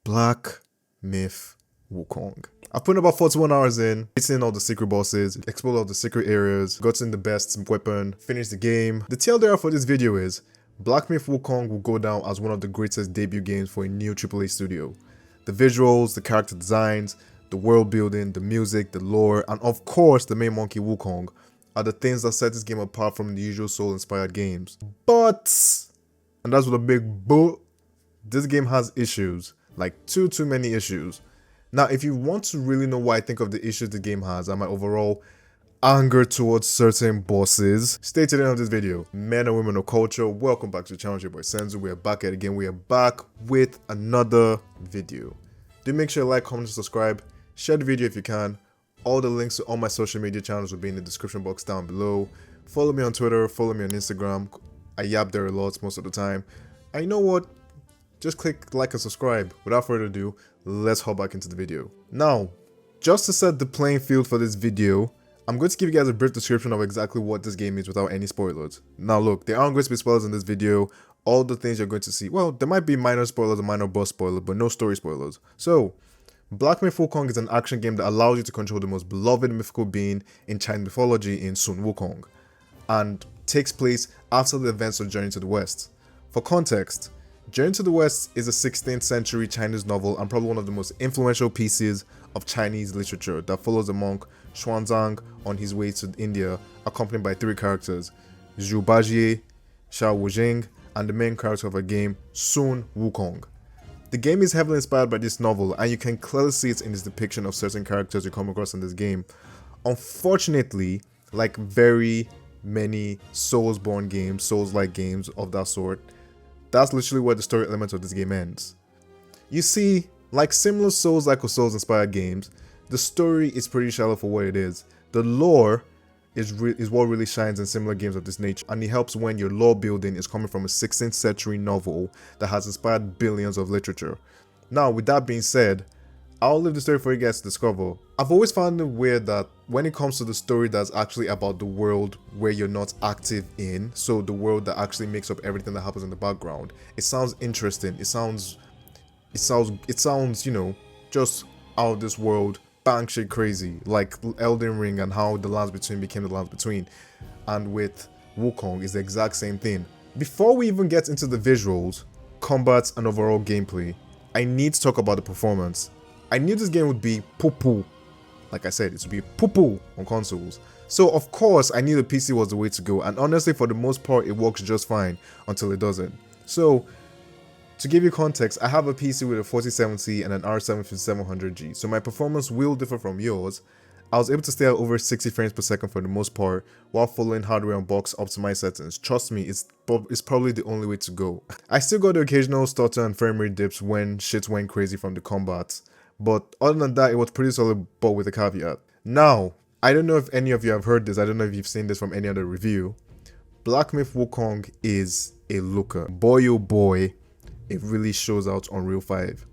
Black Myth Wukong. I've put about 41 hours in, beating all the secret bosses, explored all the secret areas, gotten the best weapon, finished the game. The TLDR for this video is, Black Myth Wukong will go down as one of the greatest debut games for a new AAA studio. The visuals, the character designs, the world building, the music, the lore, and of course the main monkey Wukong are the things that set this game apart from the usual soul-inspired games. But, and that's with a big but, this game has issues, like too many issues. Now, if you want to really know what I think of the issues the game has and my overall anger towards certain bosses, stay to the end of this video. Men and women of culture, welcome back to the channel. Your boy Senzu. We are back at it again. We are back with another video. Do make sure you like, comment, and subscribe. Share the video if you can. All the links to all my social media channels will be in the description box down below. Follow me on Twitter, follow me on Instagram. I yap there a lot most of the time. And you know what? Just click like and subscribe. Without further ado, let's hop back into the video. Now, just to set the playing field for this video, I'm going to give you guys a brief description of exactly what this game is without any spoilers. Now look, there aren't going to be spoilers in this video. All the things you're going to see, well, there might be minor spoilers and minor boss spoilers, but no story spoilers. So, Black Myth Wukong is an action game that allows you to control the most beloved mythical being in Chinese mythology in Sun Wukong, and takes place after the events of Journey to the West. For context, Journey to the West is a 16th century Chinese novel and probably one of the most influential pieces of Chinese literature that follows the monk Xuanzang on his way to India, accompanied by three characters, Zhu Bajie, Xiao Wujing, and the main character of a game, Sun Wukong. The game is heavily inspired by this novel, and you can clearly see it in its depiction of certain characters you come across in this game. Unfortunately, like very many Souls-born games, Souls-like games of that sort, that's literally where the story element of this game ends. You see, like similar Souls-like or Souls-inspired games, the story is pretty shallow for what it is. The lore is what really shines in similar games of this nature, and it helps when your lore building is coming from a 16th century novel that has inspired billions of literature. Now, with that being said, I'll leave the story for you guys to discover. I've always found it weird that when it comes to the story that's actually about the world where you're not active in, so the world that actually makes up everything that happens in the background, it sounds interesting. It sounds, you know, just out of this world, bang shit crazy, like Elden Ring and how the Lands Between became the Lands Between. And with Wukong is the exact same thing. Before we even get into the visuals, combats, and overall gameplay, I need to talk about the performance. I knew this game would be poo-poo. Like I said, it would be poo-poo on consoles. So of course, I knew the PC was the way to go, and honestly, for the most part, it works just fine until it doesn't. So, to give you context, I have a PC with a 4070 and an R7 5700G, so my performance will differ from yours. I was able to stay at over 60 frames per second for the most part, while following hardware and box optimized settings. Trust me, it's probably the only way to go. I still got the occasional stutter and frame rate dips when shit went crazy from the combat. But other than that, it was pretty solid, but with a caveat. Now, I don't know if any of you have heard this, I don't know if you've seen this from any other review. Black Myth Wukong is a looker. Boy oh boy, it really shows out on Real 5.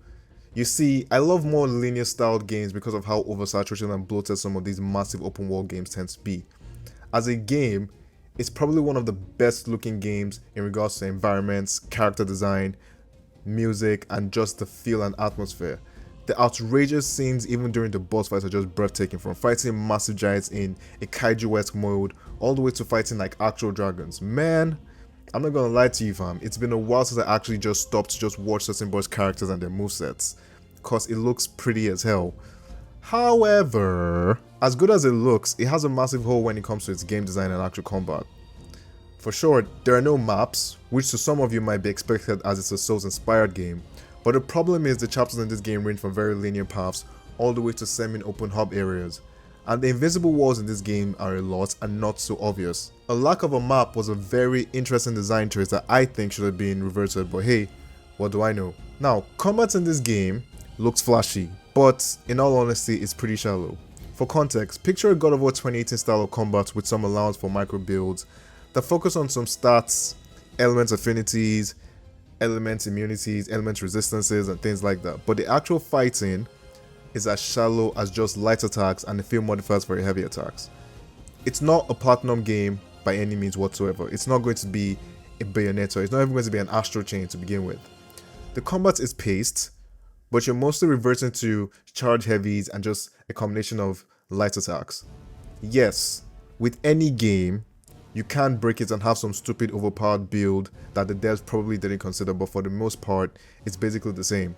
You see, I love more linear styled games because of how oversaturated and bloated some of these massive open world games tend to be. As a game, it's probably one of the best looking games in regards to environments, character design, music, and just the feel and atmosphere. The outrageous scenes even during the boss fights are just breathtaking, from fighting massive giants in a kaiju-esque mode all the way to fighting like actual dragons. Man, I'm not gonna lie to you fam, it's been a while since I actually just stopped to just watch certain boss characters and their movesets, cause it looks pretty as hell. However, as good as it looks, it has a massive hole when it comes to its game design and actual combat. For sure, there are no maps, which to some of you might be expected as it's a Souls-inspired game. But the problem is the chapters in this game range from very linear paths all the way to semi-open hub areas. And the invisible walls in this game are a lot and not so obvious. A lack of a map was a very interesting design choice that I think should have been reverted, but hey, what do I know? Now, combat in this game looks flashy, but in all honesty, it's pretty shallow. For context, picture a God of War 2018 style of combat with some allowance for micro builds that focus on some stats, elements affinities, elements immunities, elements resistances, and things like that. But the actual fighting is as shallow as just light attacks and a few modifiers for your heavy attacks. It's not a platinum game by any means whatsoever. It's not going to be a Bayonetta, it's not even going to be an Astro Chain to begin with. The combat is paced, but you're mostly reverting to charge heavies and just a combination of light attacks. Yes, with any game, you can break it and have some stupid overpowered build that the devs probably didn't consider, but for the most part, it's basically the same.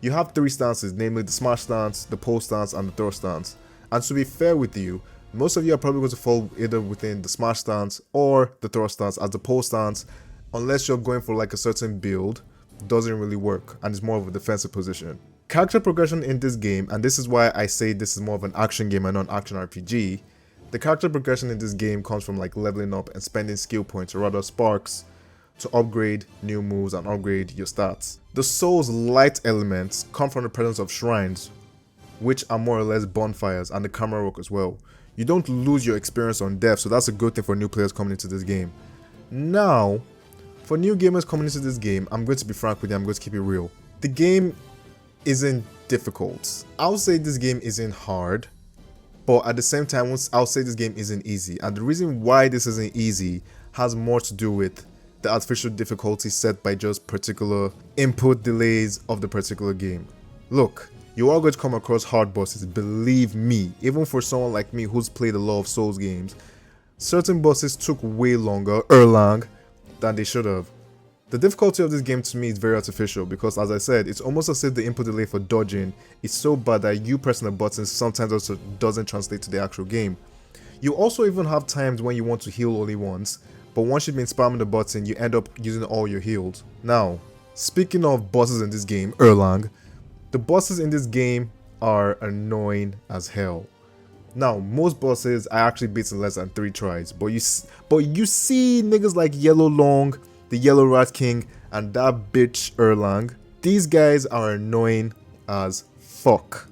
You have 3 stances, namely the smash stance, the pole stance, and the throw stance. And to be fair with you, most of you are probably going to fall either within the smash stance or the throw stance, as the pole stance, unless you're going for like a certain build, doesn't really work and it's more of a defensive position. Character progression in this game, and this is why I say this is more of an action game and not an action RPG, the character progression in this game comes from like leveling up and spending skill points, or rather sparks, to upgrade new moves and upgrade your stats. The souls-lite elements come from the presence of shrines, which are more or less bonfires, and the camera work as well. You don't lose your experience on death, so that's a good thing for new players coming into this game. Now, for new gamers coming into this game, I'm going to be frank with you, I'm going to keep it real. The game isn't difficult. I'll say this game isn't hard, but at the same time, I'll say this game isn't easy. And the reason why this isn't easy has more to do with the artificial difficulty set by just particular input delays of the particular game. Look, you are going to come across hard bosses, believe me. Even for someone like me who's played a lot of Souls games, certain bosses took way longer, than they should have. The difficulty of this game to me is very artificial because, as I said, it's almost as if the input delay for dodging is so bad that you pressing the buttons sometimes also doesn't translate to the actual game. You also even have times when you want to heal only once, but once you've been spamming the button, you end up using all your heals. Now, speaking of bosses in this game, the bosses in this game are annoying as hell. Now, most bosses I actually beat in less than 3 tries, but you see niggas like Yellow Long, the Yellow Rat King, and that bitch Erlang. These guys are annoying as fuck.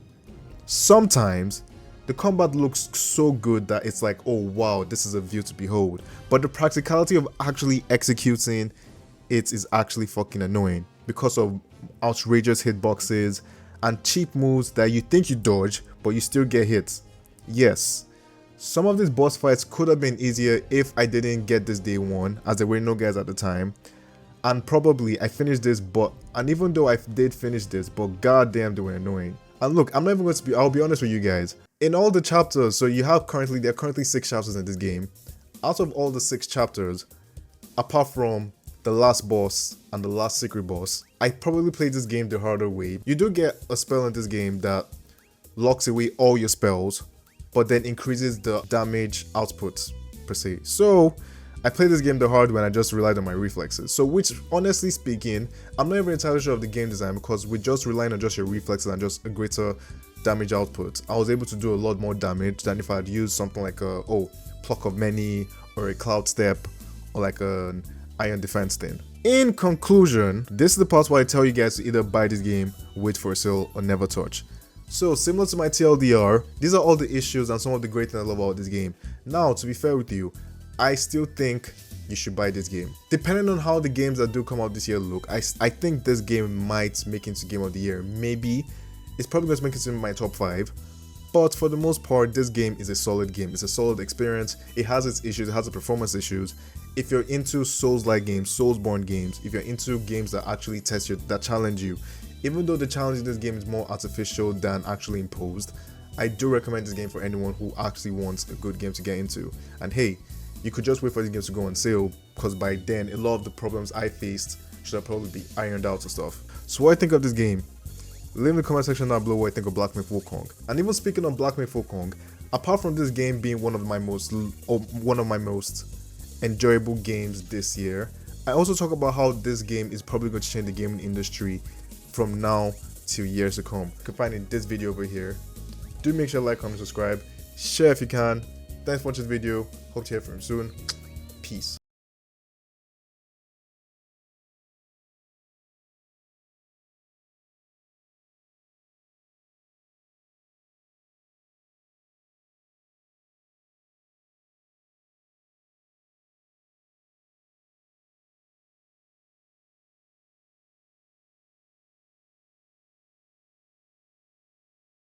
Sometimes the combat looks so good that it's like, oh wow, this is a view to behold. But the practicality of actually executing it is actually fucking annoying because of outrageous hitboxes and cheap moves that you think you dodge, but you still get hit. Yes, some of these boss fights could have been easier if I didn't get this day 1, as there were no guys at the time. And probably I finished this, and even though I did finish this, but goddamn they were annoying. And look, I'm not even going to I'll be honest with you guys. In all the chapters, so there are currently 6 chapters in this game. Out of all the 6 chapters, apart from the last boss and the last secret boss, I probably played this game the harder way. You do get a spell in this game that locks away all your spells, but then increases the damage output per se. So I played this game the hard way and I just relied on my reflexes. So which, honestly speaking, I'm not even entirely sure of the game design, because with just relying on just your reflexes and just a greater damage output, I was able to do a lot more damage than if I had used something like a Pluck of Many or a Cloud Step or like an Iron Defense thing. In conclusion, this is the part where I tell you guys to either buy this game, wait for a sale, or never touch. So similar to my TLDR, these are all the issues and some of the great things I love about this game. Now, to be fair with you, I still think you should buy this game. Depending on how the games that do come out this year look, I think this game might make it into Game of the Year. Maybe. It's probably going to make it into my top 5. But for the most part, this game is a solid game. It's a solid experience. It has its issues. It has its performance issues. If you're into Souls-like games, Soulsborne games, if you're into games that actually test you, that challenge you, even though the challenge in this game is more artificial than actually imposed, I do recommend this game for anyone who actually wants a good game to get into. And hey, you could just wait for these games to go on sale, because by then, a lot of the problems I faced should have probably be ironed out and stuff. So what do I think of this game? Leave in the comment section down below what I think of Black Myth Wukong. And even speaking of Black Myth Wukong, apart from this game being one of my most enjoyable games this year, I also talk about how this game is probably going to change the gaming industry from now till years to come. You can find in this video over here. Do make sure to like, comment, subscribe, share if you can. Thanks for watching this video. Hope to hear from you soon. Peace.